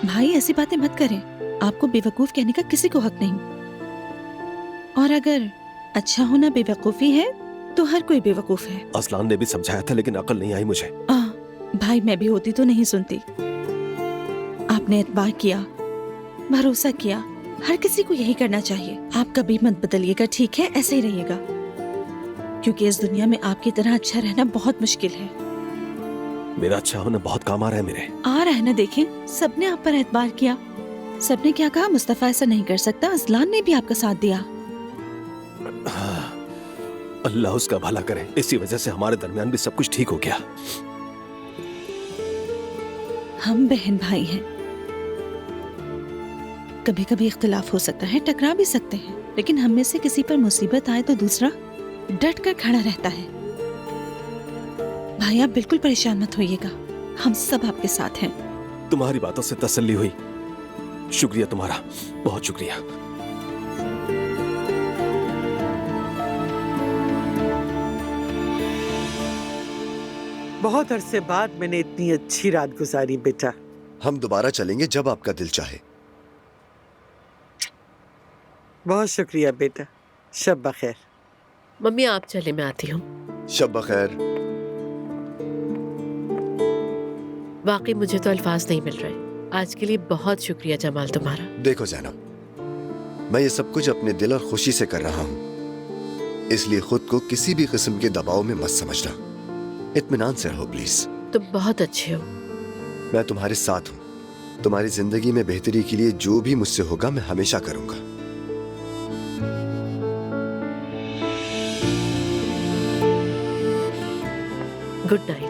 भाई ऐसी बातें मत करें, आपको बेवकूफ कहने का किसी को हक नहीं। और अगर अच्छा होना बेवकूफी है तो हर कोई बेवकूफ है। असलान ने भी समझाया था लेकिन अकल नहीं आई मुझे। भाई मैं भी होती तो नहीं सुनती। आपने एतबार किया, भरोसा किया, हर किसी को यही करना चाहिए। आप कभी मत बदलिएगा, ठीक है? ऐसे ही रहिएगा, क्योंकि इस दुनिया में आपकी तरह अच्छा रहना बहुत मुश्किल है। मेरा अच्छा होना बहुत काम आ रहा है मेरे। आ रहा है ना, देखें सबने आप पर एतबार किया। सबने क्या कहा, मुस्तफा ऐसा नहीं कर सकता, असलान ने भी आपका साथ दिया। अल्लाह उसका भला करे, इसी वजह से हमारे दरमियान भी सब कुछ ठीक हो गया। हम बहन भाई हैं, कभी कभी इख्तिलाफ हो सकता है, टकरा भी सकते हैं, लेकिन हम में से किसी पर मुसीबत आए तो दूसरा डट कर खड़ा रहता है। भाई आप बिल्कुल परेशान मत होइएगा, हम सब आपके साथ हैं। तुम्हारी बातों से तसल्ली हुई, शुक्रिया तुम्हारा, बहुत शुक्रिया। बहुत अरसे बाद मैंने इतनी अच्छी रात गुजारी बेटा। हम दोबारा चलेंगे जब आपका दिल चाहे। बहुत शुक्रिया बेटा, शब बखैर। मम्मी आप चले, मैं आती हूँ। शब बखैर। वाकई मुझे तो अल्फाज नहीं मिल रहे। आज के लिए बहुत शुक्रिया जमाल तुम्हारा। देखो ज़ैनब, मैं ये सब कुछ अपने दिल और खुशी से कर रहा हूँ, इसलिए खुद को किसी भी किस्म के दबाव में मत समझना। इत्मीनान से रहो प्लीज। तुम बहुत अच्छे हो। मैं तुम्हारे साथ हूँ। तुम्हारी जिंदगी में बेहतरी के लिए जो भी मुझसे होगा मैं हमेशा करूंगा। Good night.